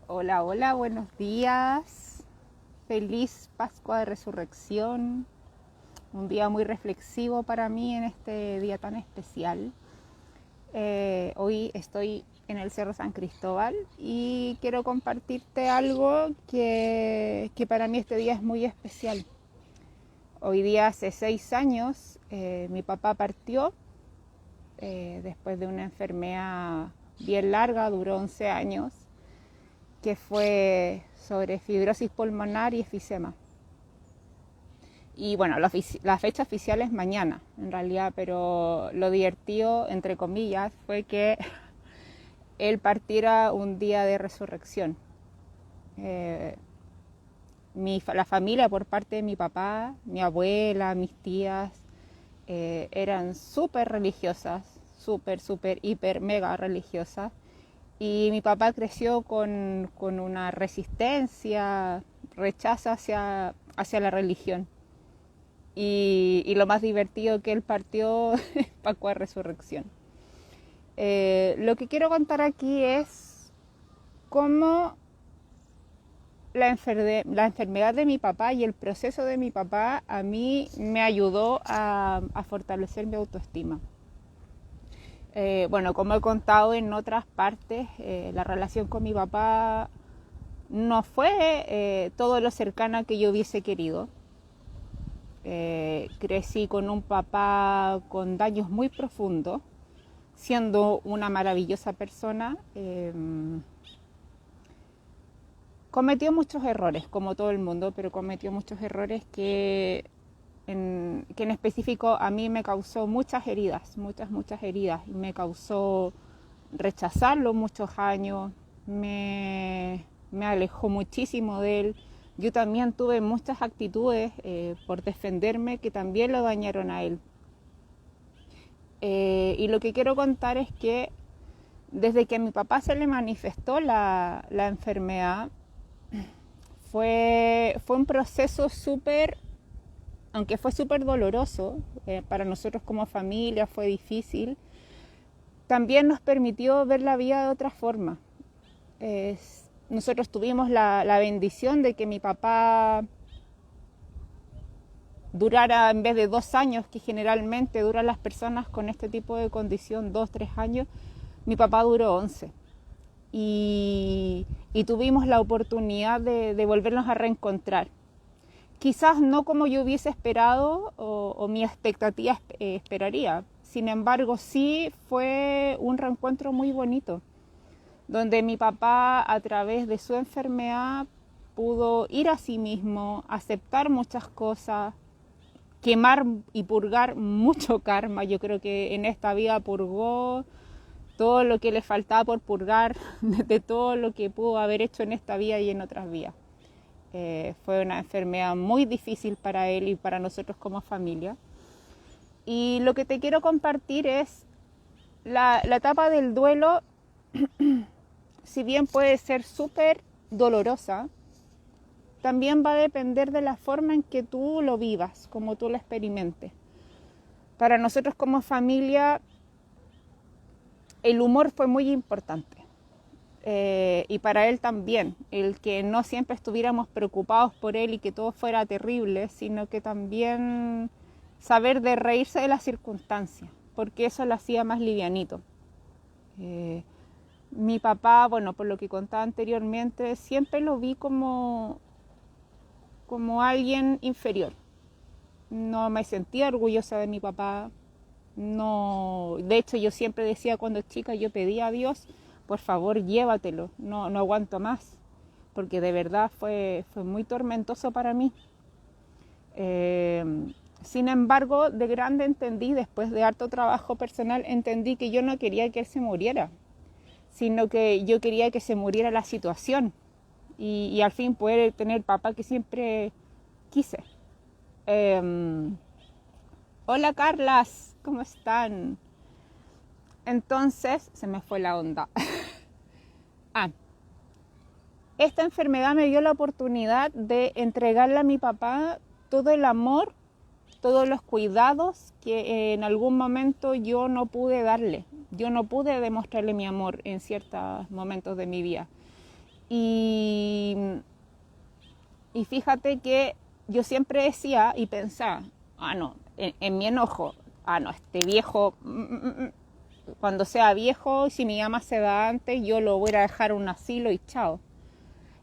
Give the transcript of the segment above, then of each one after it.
Hola, hola, buenos días. Feliz Pascua de Resurrección. Un día muy reflexivo para mí en este día tan especial. Hoy estoy en el Cerro San Cristóbal y quiero compartirte algo que para mí este día es muy especial. Hoy día hace 6 años mi papá partió después de una enfermedad bien larga, duró 11 años, que fue sobre fibrosis pulmonar y efisema. Y bueno, la fecha oficial es mañana, en realidad, pero lo divertido, entre comillas, fue que él partiera un día de resurrección. Eh, la familia por parte de mi papá, mi abuela, mis tías, eran súper religiosas, súper, hiper, mega religiosas. Y mi papá creció con una resistencia, rechazo hacia la religión. Y lo más divertido que él partió es Pascua de Resurrección. Lo que quiero contar aquí es cómo la enfermedad de mi papá y el proceso de mi papá a mí me ayudó a fortalecer mi autoestima. Bueno, como he contado en otras partes, la relación con mi papá no fue todo lo cercana que yo hubiese querido. Crecí con un papá con daños muy profundos, siendo una maravillosa persona. Cometió muchos errores, como todo el mundo, pero cometió muchos errores que en específico a mí me causó muchas heridas. Me causó rechazarlo muchos años, me alejó muchísimo de él. Yo también tuve muchas actitudes por defenderme que también lo dañaron a él. Y lo que quiero contar es que desde que a mi papá se le manifestó la enfermedad, fue un proceso súper, aunque fue súper doloroso, para nosotros como familia fue difícil, también nos permitió ver la vida de otra forma. Nosotros tuvimos la bendición de que mi papá durara, en vez de 2 años, que generalmente duran las personas con este tipo de condición, 2, 3 años, mi papá duró 11. Y tuvimos la oportunidad de volvernos a reencontrar. Quizás no como yo hubiese esperado o mi expectativa esperaría. Sin embargo, sí fue un reencuentro muy bonito, donde mi papá, a través de su enfermedad, pudo ir a sí mismo, aceptar muchas cosas, quemar y purgar mucho karma. Yo creo que en esta vida purgó todo lo que le faltaba por purgar de todo lo que pudo haber hecho en esta vida y en otras vidas. Fue una enfermedad muy difícil para él y para nosotros como familia. Y lo que te quiero compartir es la etapa del duelo. Si bien puede ser súper dolorosa, también va a depender de la forma en que tú lo vivas, como tú lo experimentes. Para nosotros como familia, el humor fue muy importante. Y para él también, el que no siempre estuviéramos preocupados por él y que todo fuera terrible, sino que también saber de reírse de las circunstancias, porque eso lo hacía más livianito. Mi papá, bueno, por lo que contaba anteriormente, siempre lo vi como alguien inferior. No me sentía orgullosa de mi papá. No, de hecho yo siempre decía cuando chica, yo pedía a Dios, por favor llévatelo, no aguanto más, porque de verdad fue muy tormentoso para mí. Sin embargo, de grande entendí, después de harto trabajo personal, entendí que yo no quería que él se muriera, sino que yo quería que se muriera la situación y al fin poder tener el papá que siempre quise. Hola Carlas, ¿cómo están? Entonces, se me fue la onda. Esta enfermedad me dio la oportunidad de entregarle a mi papá todo el amor, todos los cuidados que en algún momento yo no pude darle. Yo no pude demostrarle mi amor en ciertos momentos de mi vida. Y, y fíjate que yo siempre decía y pensaba, no, en mi enojo, no, este viejo, cuando sea viejo, si mi mamá se va antes, yo lo voy a dejar en un asilo y chao.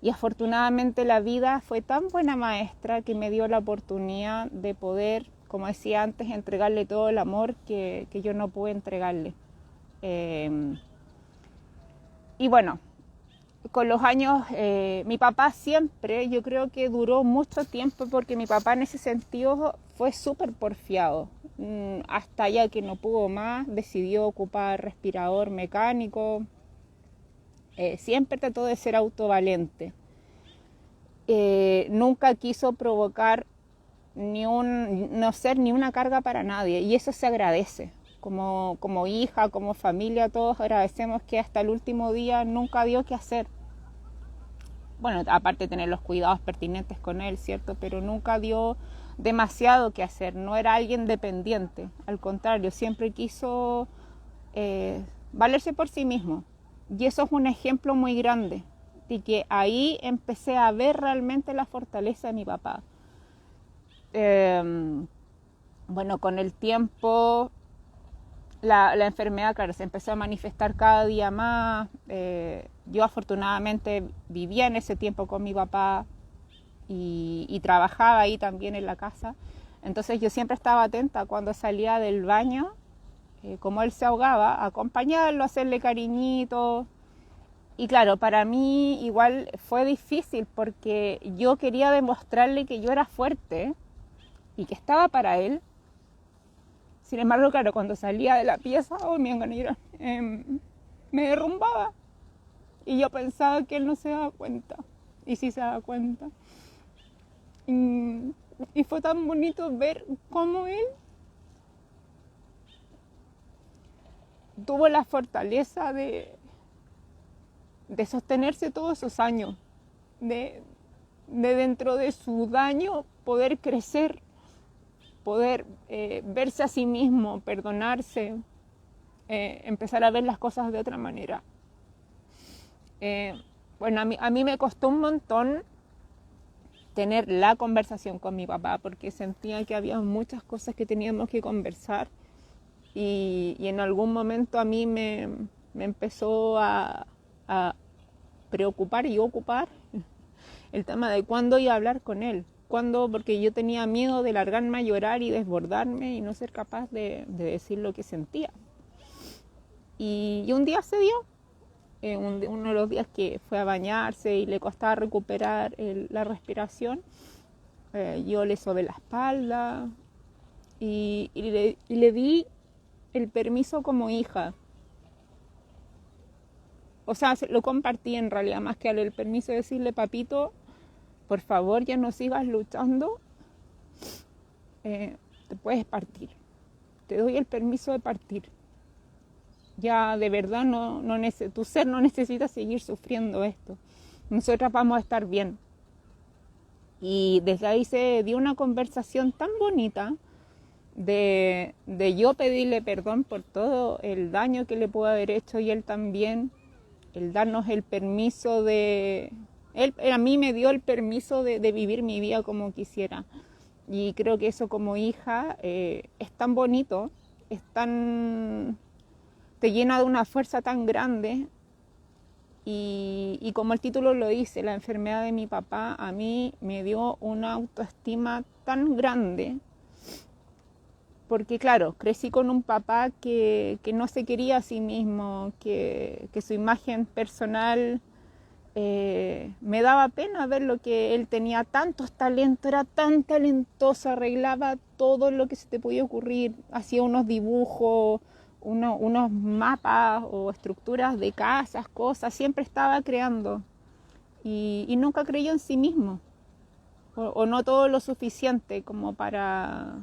Y afortunadamente la vida fue tan buena maestra que me dio la oportunidad de poder, como decía antes, entregarle todo el amor que yo no pude entregarle. Y bueno, con los años, mi papá siempre, yo creo que duró mucho tiempo porque mi papá en ese sentido fue súper porfiado. Hasta ya que no pudo más, decidió ocupar respirador mecánico. Siempre trató de ser autovalente. Nunca quiso provocar no ser ni una carga para nadie, y eso se agradece. Como hija, como familia, todos agradecemos que hasta el último día nunca dio qué hacer. Bueno, aparte de tener los cuidados pertinentes con él, ¿cierto? Pero nunca dio demasiado que hacer, no era alguien dependiente, al contrario, siempre quiso valerse por sí mismo. Y eso es un ejemplo muy grande, y que ahí empecé a ver realmente la fortaleza de mi papá. Bueno, con el tiempo la enfermedad, claro, se empezó a manifestar cada día más. Yo afortunadamente vivía en ese tiempo con mi papá y trabajaba ahí también en la casa. Entonces yo siempre estaba atenta cuando salía del baño, como él se ahogaba, a acompañarlo, a hacerle cariñitos. Y claro, para mí igual fue difícil porque yo quería demostrarle que yo era fuerte y que estaba para él. Sin embargo, claro, cuando salía de la pieza, me derrumbaba. Y yo pensaba que él no se daba cuenta. Y sí se daba cuenta. Y fue tan bonito ver cómo él tuvo la fortaleza de sostenerse todos esos años. De dentro de su daño poder crecer, poder verse a sí mismo, perdonarse, empezar a ver las cosas de otra manera. Bueno, a mí me costó un montón tener la conversación con mi papá porque sentía que había muchas cosas que teníamos que conversar y en algún momento a mí me empezó a preocupar y ocupar el tema de cuándo iba a hablar con él. Cuándo, porque yo tenía miedo de largarme a llorar y desbordarme y no ser capaz de decir lo que sentía. Y un día se dio, uno de los días que fue a bañarse y le costaba recuperar la respiración, yo le sobé la espalda y le di el permiso como hija. O sea, lo compartí en realidad, más que darle el permiso de decirle, papito, por favor, ya no sigas luchando, te puedes partir. Te doy el permiso de partir. Ya de verdad tu ser no necesita seguir sufriendo esto. Nosotras vamos a estar bien. Y desde ahí se dio una conversación tan bonita de yo pedirle perdón por todo el daño que le puedo haber hecho y él también, el darnos el permiso de... Él a mí me dio el permiso de vivir mi vida como quisiera. Y creo que eso como hija es tan bonito, te llena de una fuerza tan grande. Y como el título lo dice, la enfermedad de mi papá a mí me dio una autoestima tan grande. Porque claro, crecí con un papá que no se quería a sí mismo, que su imagen personal me daba pena ver lo que él tenía, tantos talentos, era tan talentoso, arreglaba todo lo que se te podía ocurrir, hacía unos dibujos, unos mapas o estructuras de casas, cosas, siempre estaba creando y nunca creyó en sí mismo. O no todo lo suficiente como para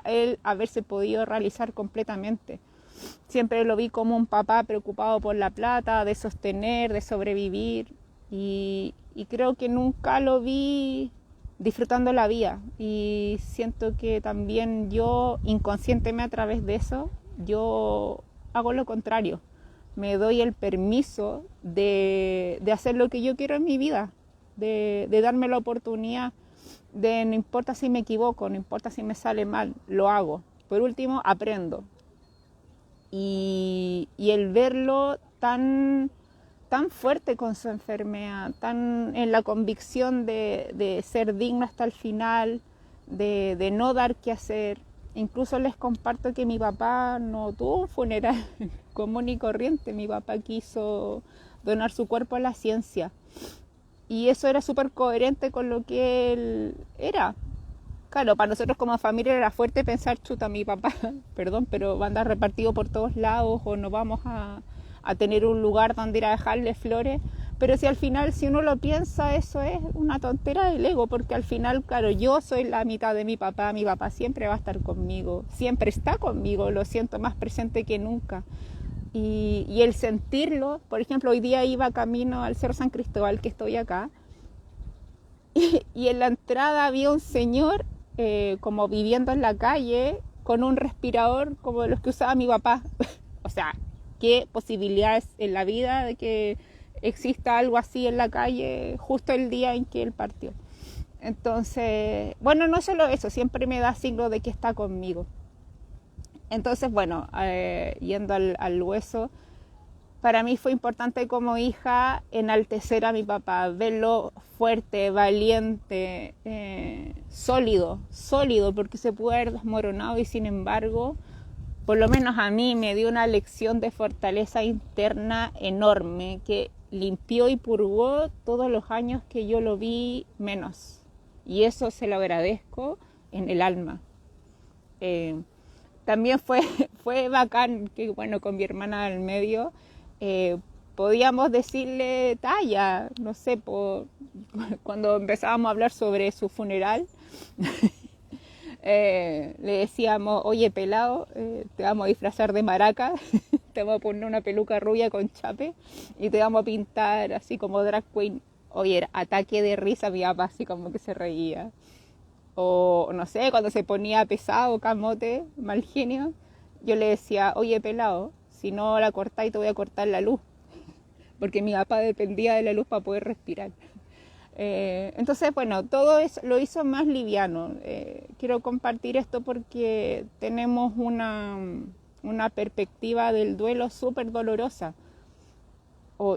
él haberse podido realizar completamente. Siempre lo vi como un papá preocupado por la plata, de sostener, de sobrevivir y creo que nunca lo vi disfrutando la vida y siento que también yo inconscientemente a través de eso yo hago lo contrario. me doy el permiso de hacer lo que yo quiero en mi vida, de darme la oportunidad de no importa si me equivoco, no importa si me sale mal, lo hago. Por último, aprendo. Y el verlo tan fuerte con su enfermedad, tan en la convicción de ser digno hasta el final, de no dar qué hacer. Incluso les comparto que mi papá no tuvo un funeral común y corriente. Mi papá quiso donar su cuerpo a la ciencia. Y eso era súper coherente con lo que él era. Claro, para nosotros como familia era fuerte pensar, chuta, mi papá, perdón, pero va a andar repartido por todos lados o no vamos a tener un lugar donde ir a dejarle flores. Pero si al final, si uno lo piensa, eso es una tontera del ego, porque al final, claro, yo soy la mitad de mi papá siempre va a estar conmigo, siempre está conmigo, lo siento más presente que nunca. Y el sentirlo, por ejemplo, hoy día iba camino al Cerro San Cristóbal, que estoy acá, y en la entrada había un señor como viviendo en la calle con un respirador como de los que usaba mi papá. O sea, qué posibilidades en la vida de que exista algo así en la calle justo el día en que él partió. Entonces, bueno, no solo eso, siempre me da signo de que está conmigo. Entonces, bueno, yendo al hueso, para mí fue importante como hija enaltecer a mi papá, verlo fuerte, valiente, sólido, porque se pudo haber desmoronado y sin embargo, por lo menos a mí me dio una lección de fortaleza interna enorme que limpió y purgó todos los años que yo lo vi menos. Y eso se lo agradezco en el alma. También fue bacán que, bueno, con mi hermana al medio, podíamos decirle talla, no sé, cuando empezábamos a hablar sobre su funeral, le decíamos, oye pelado, te vamos a disfrazar de maraca, te vamos a poner una peluca rubia con chape y te vamos a pintar así como drag queen. Oye, era ataque de risa mi papá, así como que se reía. O no sé, cuando se ponía pesado, camote, mal genio, yo le decía, oye pelado, si no la cortáis te voy a cortar la luz, porque mi papá dependía de la luz para poder respirar. Entonces, bueno, todo eso lo hizo más liviano. Quiero compartir esto porque tenemos una perspectiva del duelo súper dolorosa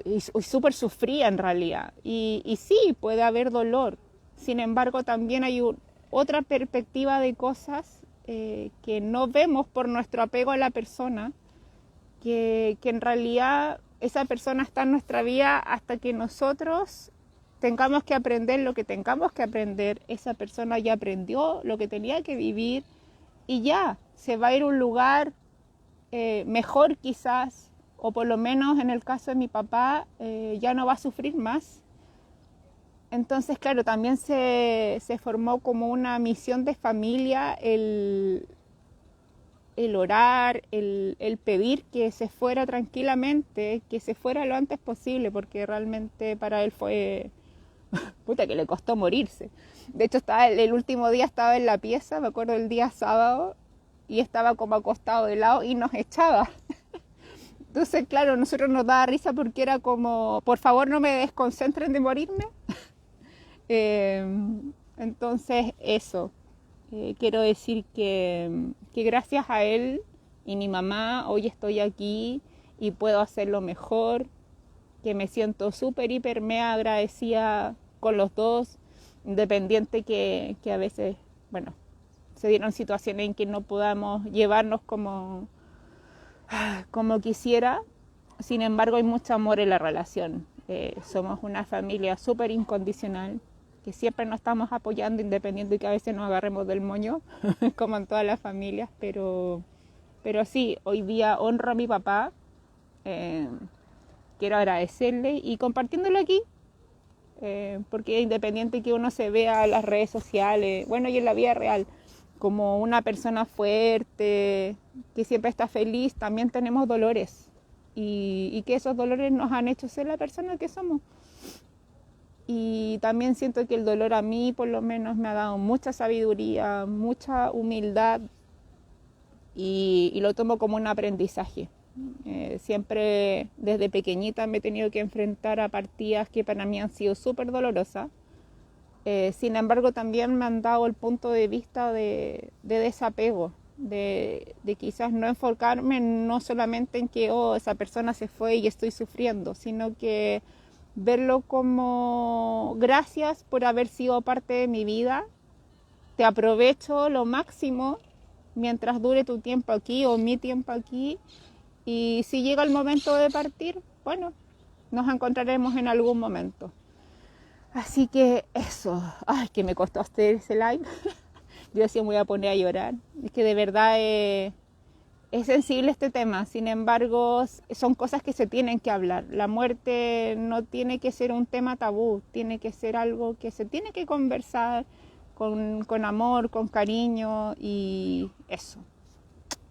y súper sufrida en realidad. Y sí, puede haber dolor. Sin embargo, también hay otra perspectiva de cosas que no vemos por nuestro apego a la persona, que en realidad esa persona está en nuestra vida hasta que nosotros tengamos que aprender lo que tengamos que aprender. Esa persona ya aprendió lo que tenía que vivir y ya se va a ir a un lugar mejor quizás, o por lo menos en el caso de mi papá ya no va a sufrir más. Entonces, claro, también se formó como una misión de familia el orar, el pedir que se fuera tranquilamente, que se fuera lo antes posible, porque realmente para él fue, puta, que le costó morirse. De hecho, el último día estaba en la pieza, me acuerdo el día sábado, y estaba como acostado de lado y nos echaba. Entonces, claro, nosotros nos daba risa porque era como, por favor no me desconcentren de morirme. Entonces, eso. Quiero decir que gracias a él y mi mamá hoy estoy aquí y puedo hacerlo mejor, que me siento súper, hiper, mega agradecida con los dos, independiente que a veces, bueno, se dieron situaciones en que no podamos llevarnos como quisiera. Sin embargo, hay mucho amor en la relación. Somos una familia súper incondicional, que siempre nos estamos apoyando, independiente de que a veces nos agarremos del moño, como en todas las familias, pero sí, hoy día honro a mi papá, quiero agradecerle y compartiéndolo aquí, porque independiente que uno se vea en las redes sociales, bueno, y en la vida real, como una persona fuerte, que siempre está feliz, también tenemos dolores, y que esos dolores nos han hecho ser la persona que somos. Y también siento que el dolor a mí por lo menos me ha dado mucha sabiduría, mucha humildad y lo tomo como un aprendizaje. Siempre desde pequeñita me he tenido que enfrentar a partidas que para mí han sido súper dolorosas. Sin embargo, también me han dado el punto de vista de desapego, de quizás no enfocarme no solamente en que esa persona se fue y estoy sufriendo, sino que verlo como gracias por haber sido parte de mi vida, te aprovecho lo máximo mientras dure tu tiempo aquí o mi tiempo aquí, y si llega el momento de partir, bueno, nos encontraremos en algún momento. Así que eso, ay, que me costó hacer ese live. Yo decía, me voy a poner a llorar. Es que de verdad es sensible este tema. Sin embargo, son cosas que se tienen que hablar. La muerte no tiene que ser un tema tabú, tiene que ser algo que se tiene que conversar con amor, con cariño, y eso.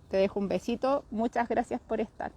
Te dejo un besito. Muchas gracias por estar.